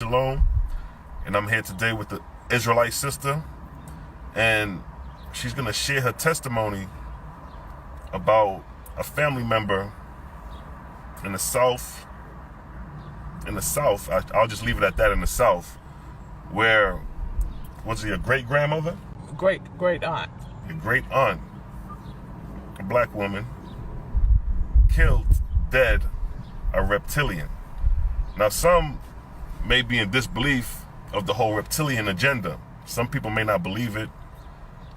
Shalom, and I'm here today with the Israelite sister, and she's going to share her testimony about a family member in the South, I'll just leave it at that, in the South, where, was it your great-grandmother? Great aunt. Your great aunt, a black woman, killed dead a reptilian. Now some may be in disbelief of the whole reptilian agenda. Some people may not believe it.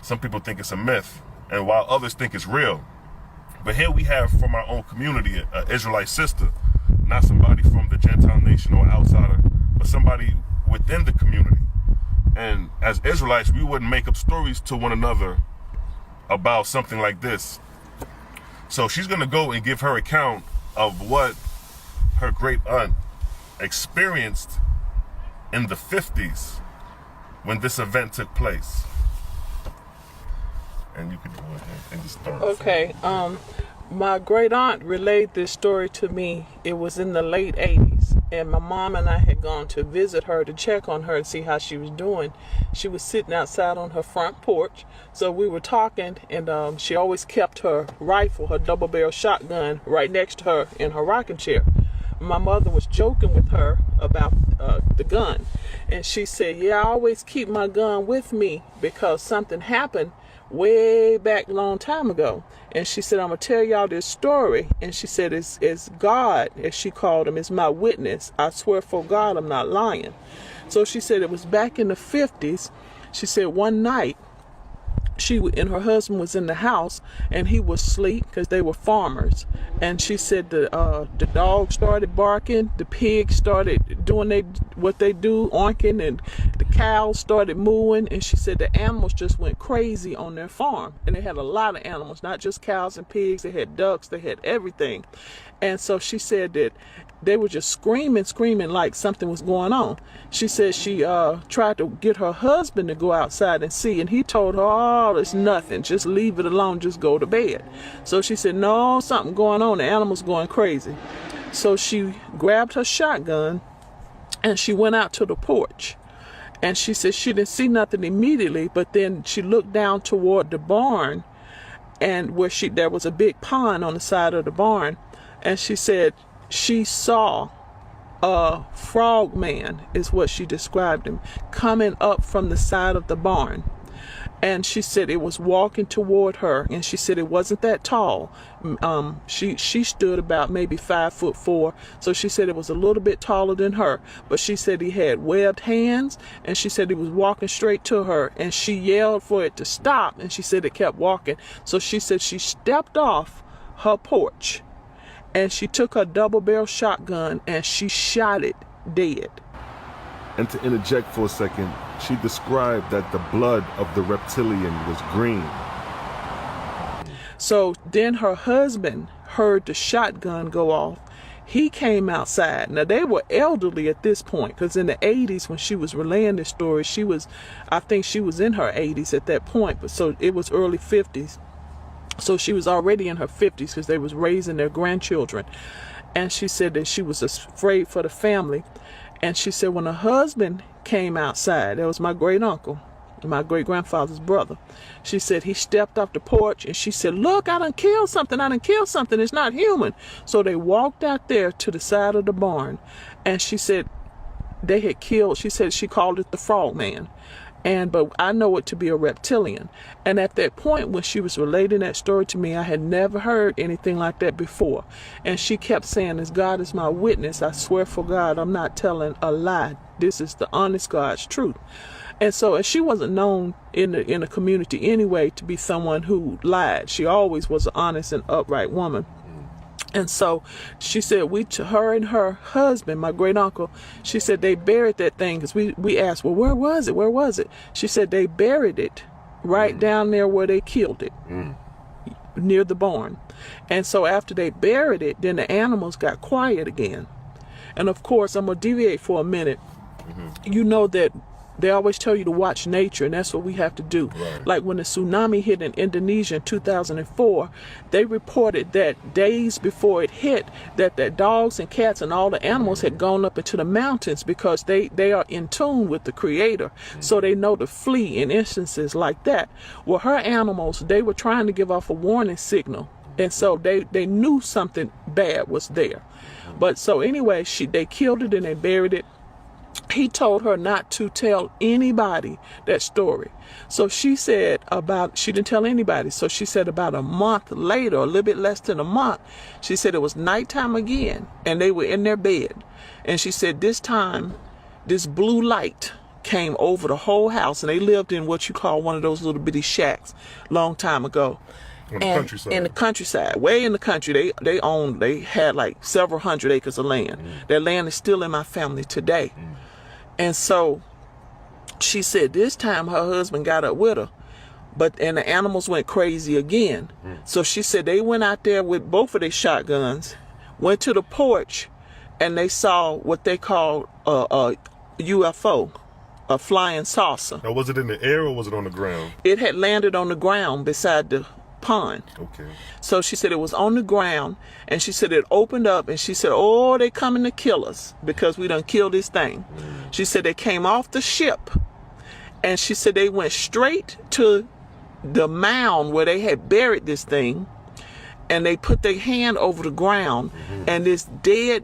Some people think it's a myth, and while others think it's real. But here we have from our own community an Israelite sister, not somebody from the Gentile nation or outsider, but somebody within the community. And as Israelites, we wouldn't make up stories to one another about something like this. So she's going to go and give her account of what her great aunt experienced in the 50s when this event took place. And you can go ahead and just start. Okay, my great aunt relayed this story to me. It was in the late 80s, and my mom and I had gone to visit her to check on her and see how she was doing. She was sitting outside on her front porch, so we were talking, and she always kept her rifle, her double-barrel shotgun, right next to her in her rocking chair. My mother was joking with her about the gun, and she said, yeah, I always keep my gun with me because something happened way back a long time ago. And she said, I'm gonna tell y'all this story. And she said, it's God, as she called him, is my witness. I swear for God, I'm not lying. So she said it was back in the 50s. She said one night, she and her husband was in the house, and he was asleep because they were farmers. And she said the dog started barking, the pigs started doing what they do, oinking, and the cows started mooing. And she said the animals just went crazy on their farm. And they had a lot of animals, not just cows and pigs. They had ducks, they had everything. And so she said that they were just screaming like something was going on. She said she tried to get her husband to go outside and see, and he told her, oh, it's nothing, just leave it alone, just go to bed. So she said, no, something going on, the animal's going crazy. So she grabbed her shotgun and she went out to the porch. And she said she didn't see nothing immediately, but then she looked down toward the barn, and where there was a big pond on the side of the barn. And she said she saw a frog man, is what she described him, coming up from the side of the barn. And she said it was walking toward her, and she said it wasn't that tall. She stood about maybe 5'4", so she said it was a little bit taller than her. But she said he had webbed hands, and she said he was walking straight to her, and she yelled for it to stop, and she said it kept walking. So she said she stepped off her porch, and she took her double-barrel shotgun and she shot it dead. And to interject for a second, she described that the blood of the reptilian was green. So then her husband heard the shotgun go off. He came outside. Now they were elderly at this point, because in the 80s when she was relaying this story, I think she was in her 80s at that point, but so it was early 50s. So she was already in her 50s because they was raising their grandchildren. And she said that she was afraid for the family. And she said when her husband came outside, that was my great uncle, my great grandfather's brother. She said he stepped off the porch and she said, look, I done killed something. It's not human. So they walked out there to the side of the barn, and she said they had killed, she said she called it the frog man. But I know it to be a reptilian. And at that point, when she was relating that story to me, I had never heard anything like that before. And she kept saying, as God is my witness, I swear for God, I'm not telling a lie. This is the honest God's truth. And so, and she wasn't known in the community anyway to be someone who lied. She always was an honest and upright woman. And so she said her and her husband, my great uncle, she said they buried that thing, because we asked, well, where was it? She said they buried it right down there where they killed it, near the barn. And so after they buried it, then the animals got quiet again. And of course, I'm going to deviate for a minute. You know that They always tell you to watch nature, and that's what we have to do. Right. Like when the tsunami hit in Indonesia in 2004, they reported that days before it hit, that dogs and cats and all the animals had gone up into the mountains because they are in tune with the Creator, so they know to flee in instances like that. Well, her animals, they were trying to give off a warning signal, and so they knew something bad was there. But so anyway, they killed it and they buried it. He told her not to tell anybody that story. So she said she didn't tell anybody. So she said about a month later, a little bit less than a month, she said it was nighttime again and they were in their bed. And she said this time, this blue light came over the whole house, and they lived in what you call one of those little bitty shacks long time ago. In the countryside. In the countryside, way in the country. They had like several hundred acres of land. That land is still in my family today. And so she said this time her husband got up with her, and the animals went crazy again. So she said they went out there with both of their shotguns, went to the porch, and they saw what they called a UFO, a flying saucer. Now, was it in the air or was it on the ground? It had landed on the ground beside the pond. Okay. So she said it was on the ground, and she said it opened up, and she said, oh, they coming to kill us because we done killed this thing. She said they came off the ship, and she said they went straight to the mound where they had buried this thing, and they put their hand over the ground, and this dead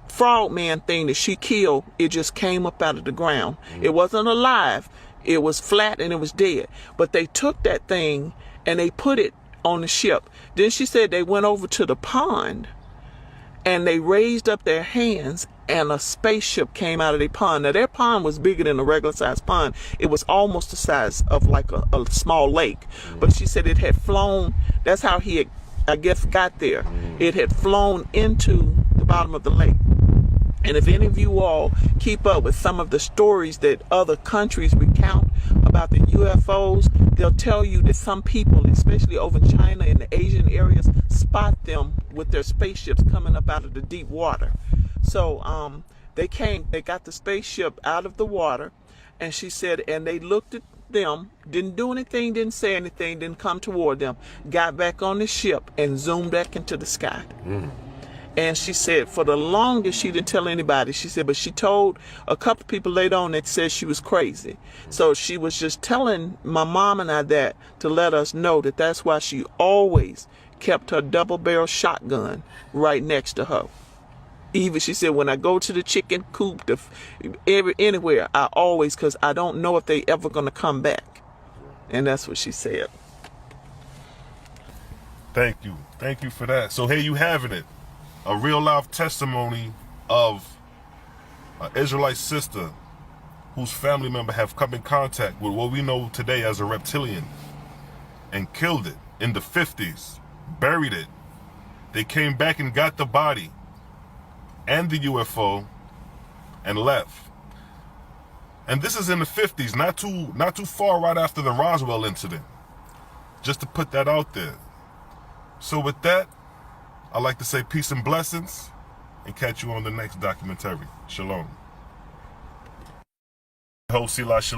frogman thing that she killed, it just came up out of the ground. It wasn't alive. It was flat and it was dead. But they took that thing and they put it on the ship. Then she said they went over to the pond and they raised up their hands, and a spaceship came out of their pond. Now their pond was bigger than a regular sized pond. It was almost the size of like a small lake. But she said it had flown. That's how he had, I guess, got there. It had flown into the bottom of the lake. And if any of you all keep up with some of the stories that other countries recount about the UFOs, they'll tell you that some people, especially over in China and the Asian areas, spot them with their spaceships coming up out of the deep water. So they got the spaceship out of the water, and she said, and they looked at them, didn't do anything, didn't say anything, didn't come toward them, got back on the ship and zoomed back into the sky. And she said for the longest she didn't tell anybody. She said, but she told a couple people later on that said she was crazy. So she was just telling my mom and I that to let us know that that's why she always kept her double-barrel shotgun right next to her. Even she said, when I go to the chicken coop, anywhere, I always, because I don't know if they ever going to come back. And that's what she said. Thank you for that. So here you having it. A real life testimony of an Israelite sister whose family member have come in contact with what we know today as a reptilian and killed it in the 50s, buried it. They came back and got the body and the UFO and left. And this is in the 50s, not too far right after the Roswell incident. Just to put that out there. So with that, I'd like to say peace and blessings and catch you on the next documentary. Shalom. Host Shalom.